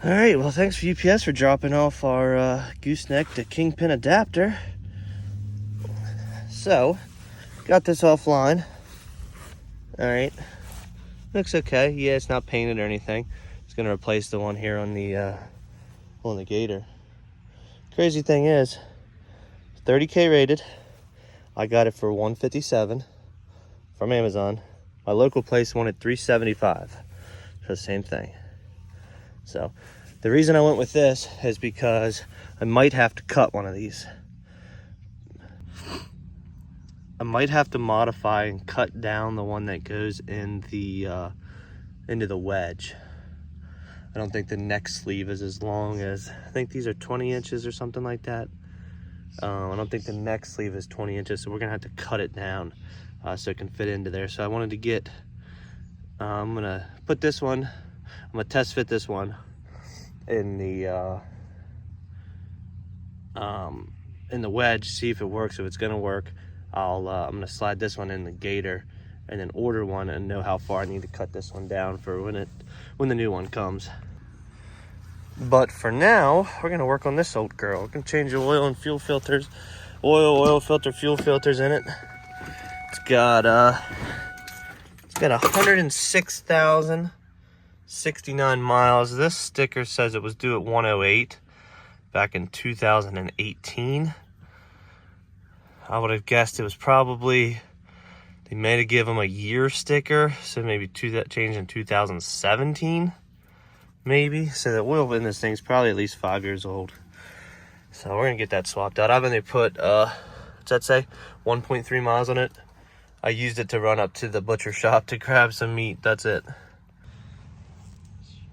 All right, well, thanks for UPS for dropping off our gooseneck to kingpin adapter. So, got this offline. All right, looks okay. Yeah, it's not painted or anything. It's gonna replace the one here on the Gator. Crazy thing is, 30K rated. I got it for $157 from Amazon. My local place wanted $375 for the same thing. So the reason I went with this is because I might have to cut one of these. I might have to modify and cut down the one that goes in the into the wedge. I don't think the neck sleeve is as long as, I think these are 20 inches or something like that. I don't think the neck sleeve is 20 inches, so we're gonna have to cut it down so it can fit into there. So I wanted to get, I'm gonna put this one, I'm gonna test fit this one in the wedge, see if it works. If it's gonna work, I'm gonna slide this one in the Gator and then order one and know how far I need to cut this one down for when the new one comes. But for now, we're gonna work on this old girl. We're gonna change the oil and fuel filters, oil filter, fuel filters in it. It's got 106,069 miles. This sticker says it was due at 108 back in 2018. I would have guessed it was probably, they may have given them a year sticker, so maybe that changed in 2017. Maybe. So the oil in this thing's probably at least 5 years old. So we're gonna get that swapped out. I've only put what's that say, 1.3 miles on it. I used it to run up to the butcher shop to grab some meat. That's it.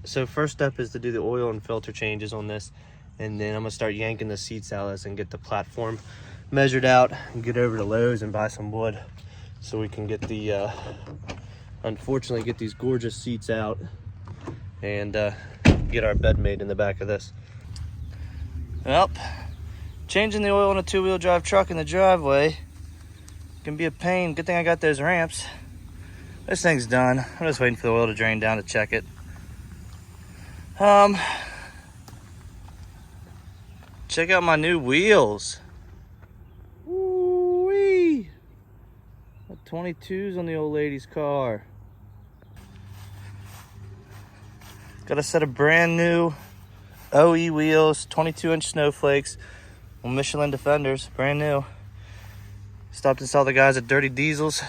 So first step is to do the oil and filter changes on this, and then I'm gonna start yanking the seats out of this and get the platform measured out and get over to Lowe's and buy some wood so we can get the unfortunately get these gorgeous seats out and get our bed made in the back of this. Well, changing the oil in a two-wheel drive truck in the driveway can be a pain. Good thing I got those ramps. This thing's done. I'm just waiting for the oil to drain down to check it. Check out my new wheels. Woo-wee. 22s on the old lady's car. Got a set of brand new OE wheels, 22-inch snowflakes on Michelin Defenders, brand new. Stopped and saw the guys at Dirty Diesels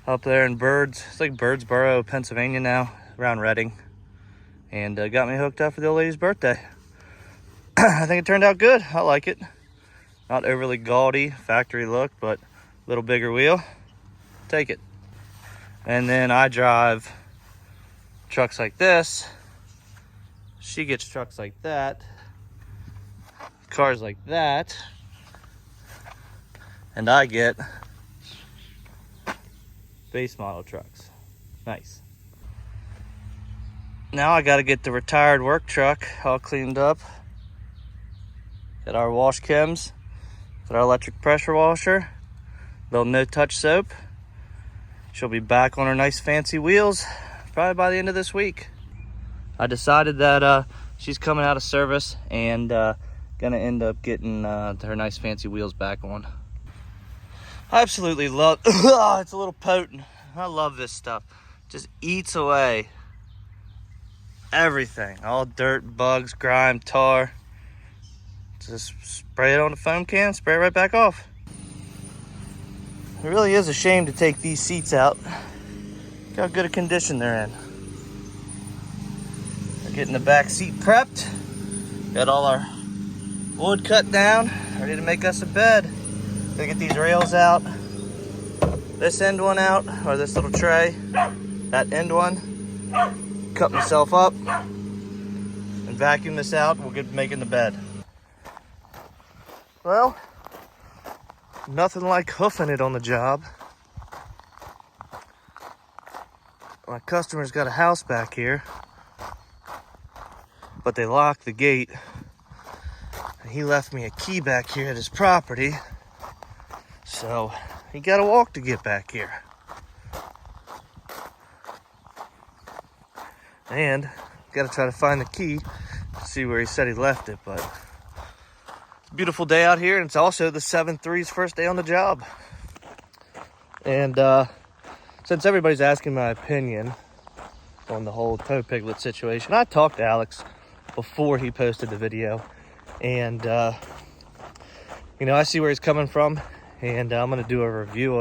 up there in it's like Birdsboro, Pennsylvania now, around Reading. And got me hooked up for the old lady's birthday. I think it turned out good. I like it. Not overly gaudy factory look, but a little bigger wheel. Take it. And then I drive trucks like this. She gets trucks like that, cars like that, and I get base model trucks. Nice. Now I got to get the retired work truck all cleaned up. Get our wash chems, get our electric pressure washer, little no-touch soap. She'll be back on her nice fancy wheels probably by the end of this week. I decided that she's coming out of service and gonna end up getting her nice fancy wheels back on. I absolutely love, it's a little potent. I love this stuff. Just eats away everything. All dirt, bugs, grime, tar. Just spray it on the foam can, spray it right back off. It really is a shame to take these seats out. Look how good a condition they're in. We're getting the back seat prepped. Got all our wood cut down, ready to make us a bed. Gonna get these rails out. This end one out, or this little tray. That end one. Cut myself up and vacuum this out. We'll get making the bed. Well, nothing like hoofing it on the job. My customer's got a house back here, but they locked the gate. And he left me a key back here at his property. So he got to walk to get back here. And Gotta try to find the key, see where he said he left it, but it's a beautiful day out here, and it's also the 7-3's first day on the job. And since everybody's asking my opinion on the whole tow piglet situation, I talked to Alex before he posted the video, and you know, I see where he's coming from, and I'm gonna do a review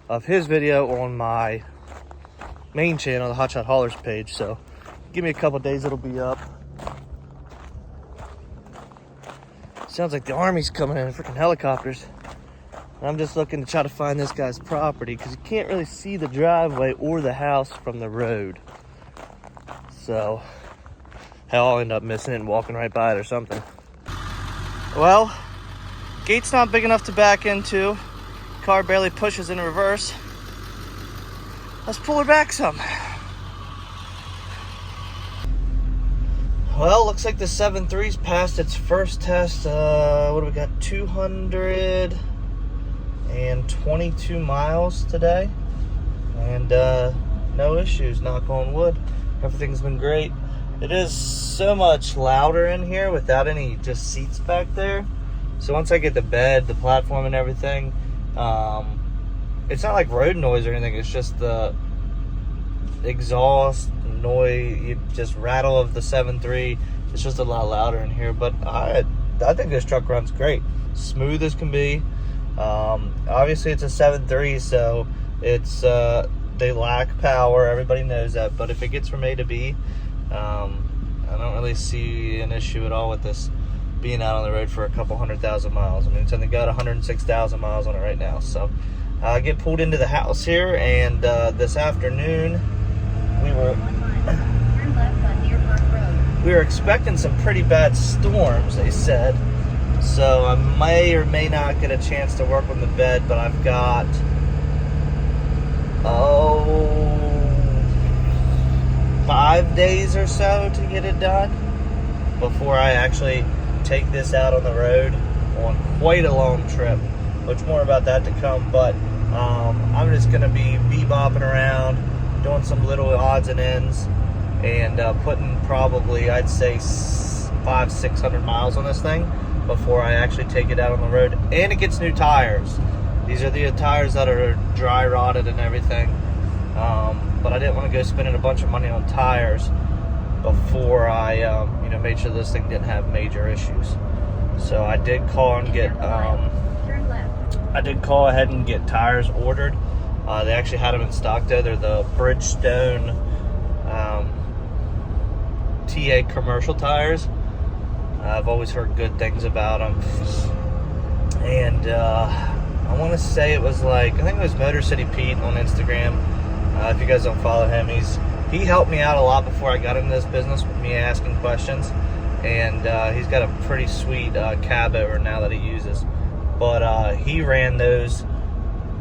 of his video on my main channel, the Hotshot Haulers page. So give me a couple days, it'll be up. Sounds like the army's coming in, freaking helicopters. I'm just looking to try to find this guy's property because you can't really see the driveway or the house from the road. So hell, I'll end up missing it and walking right by it or something. Well, gate's not big enough to back into. Car barely pushes in reverse. Let's pull her back some. Well, looks like the 7.3's passed its first test. What do we got? 222 miles today. And no issues, knock on wood. Everything's been great. It is so much louder in here without any just seats back there. So once I get the bed, the platform and everything, it's not like road noise or anything. It's just the exhaust noise, just rattle of the 7.3. It's just a lot louder in here, but I think this truck runs great, smooth as can be. Obviously it's a 7.3, so it's they lack power, everybody knows that, but if it gets from A to B, I don't really see an issue at all with this being out on the road for a couple 100,000 miles. I mean, it's only got 106,000 miles on it right now. So I get pulled into the house here, and this afternoon we were expecting some pretty bad storms, they said. So I may or may not get a chance to work on the bed, but I've got 5 days or so to get it done before I actually take this out on the road on quite a long trip. Much more about that to come, but I'm just gonna be bebopping around, doing some little odds and ends, and putting probably, I'd say, 500-600 miles on this thing before I actually take it out on the road. And it gets new tires. These are the tires that are dry rotted and everything, but I didn't want to go spending a bunch of money on tires before I you know, made sure this thing didn't have major issues. So I did call and get ahead and get tires ordered. They actually had them in stock though. They're the Bridgestone TA commercial tires. I've always heard good things about them, and I want to say it was like, I think it was Motor City Pete on Instagram. If you guys don't follow him, he helped me out a lot before I got into this business with me asking questions, and he's got a pretty sweet cab over now that he uses. But he ran those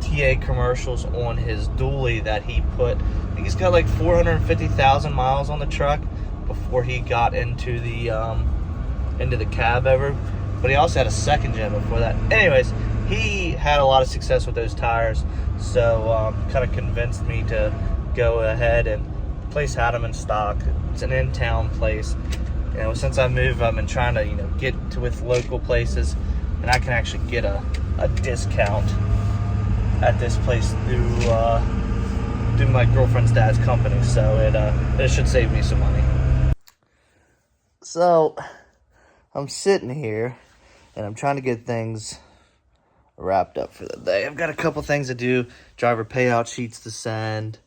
TA commercials on his dually that he put. I think he's got like 450,000 miles on the truck before he got into the cab over. But he also had a second gen before that. Anyways, he had a lot of success with those tires, so kind of convinced me to go ahead, and the place had them in stock. It's an in-town place. You know, since I moved, I've been trying to, you know, get to with local places, and I can actually get a discount at this place through my girlfriend's dad's company, so it should save me some money. So I'm sitting here and I'm trying to get things wrapped up for the day. I've got a couple things to do, driver payout sheets to send,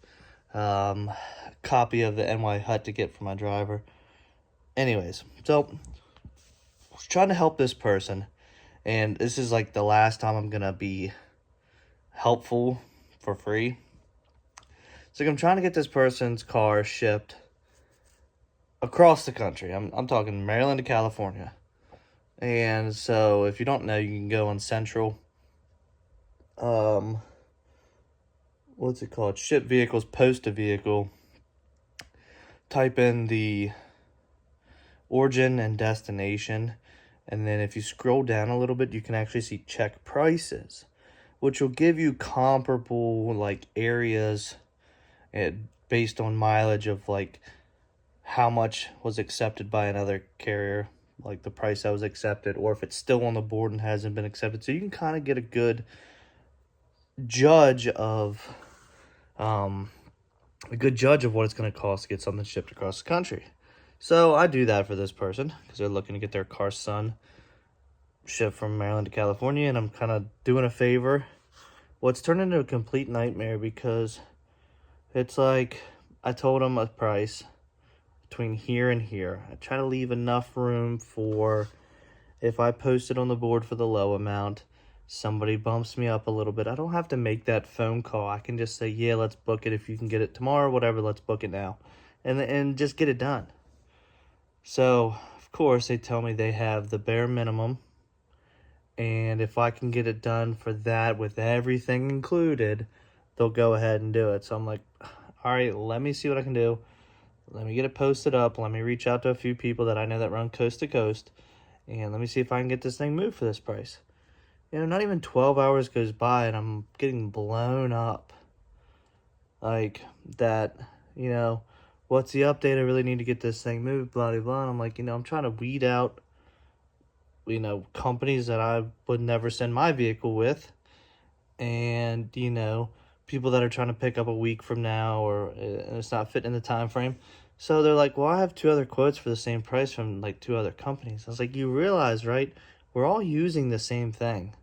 copy of the NY hut to get for my driver. Anyways, so I was trying to help this person, and this is like the last time I'm gonna be helpful for free. So I'm trying to get this person's car shipped across the country. I'm talking Maryland to California. And so if you don't know, you can go on Central, what's it called, ship vehicles, post a vehicle, type in the origin and destination, and then if you scroll down a little bit, you can actually see check prices, which will give you comparable like areas based on mileage of like how much was accepted by another carrier, like the price that was accepted, or if it's still on the board and hasn't been accepted. So you can kind of get a good judge of what it's going to cost to get something shipped across the country. So I do that for this person because they're looking to get their car sun shipped from Maryland to California, and I'm kind of doing a favor. Well, it's turned into a complete nightmare because it's like I told him a price between here and here. I try to leave enough room for if I post it on the board for the low amount, somebody bumps me up a little bit. I don't have to make that phone call. I can just say, yeah, let's book it. If you can get it tomorrow, whatever, let's book it now. And just get it done. So, of course, they tell me they have the bare minimum. And if I can get it done for that with everything included, they'll go ahead and do it. So I'm like, all right, let me see what I can do. Let me get it posted up. Let me reach out to a few people that I know that run coast to coast. And let me see if I can get this thing moved for this price. You know, not even 12 hours goes by and I'm getting blown up. Like that, you know, what's the update? I really need to get this thing moved, blah, blah, blah. And I'm like, you know, I'm trying to weed out, you know, companies that I would never send my vehicle with. And, you know, people that are trying to pick up a week from now or it's not fitting in the time frame. So they're like, well, I have 2 other quotes for the same price from like 2 other companies. I was like, you realize, right? We're all using the same thing.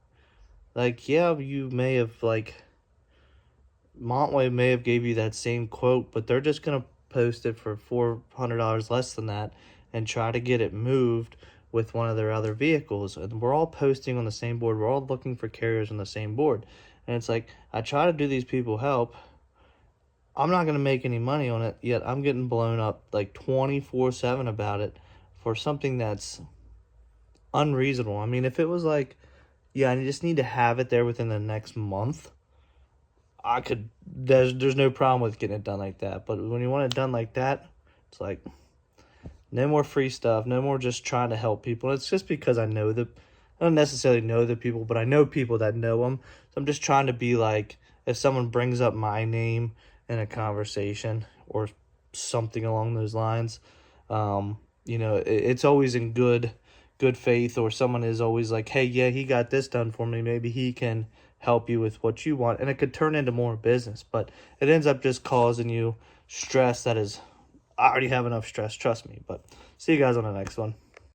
Like, yeah, you may have, like, Montway may have gave you that same quote, but they're just going to post it for $400 less than that and try to get it moved with one of their other vehicles. And we're all posting on the same board. We're all looking for carriers on the same board. And it's like, I try to do these people help. I'm not going to make any money on it, yet I'm getting blown up like 24/7 about it for something that's unreasonable. I mean, if it was like, yeah, I just need to have it there within the next month, I could, there's no problem with getting it done like that. But when you want it done like that, it's like, no more free stuff, no more just trying to help people. It's just because I don't necessarily know the people, but I know people that know them. So I'm just trying to be like, if someone brings up my name in a conversation or something along those lines, you know, it's always in good faith, or someone is always like, hey, yeah, he got this done for me. Maybe he can help you with what you want. And it could turn into more business, but it ends up just causing you stress that is, I already have enough stress, trust me. But see you guys on the next one.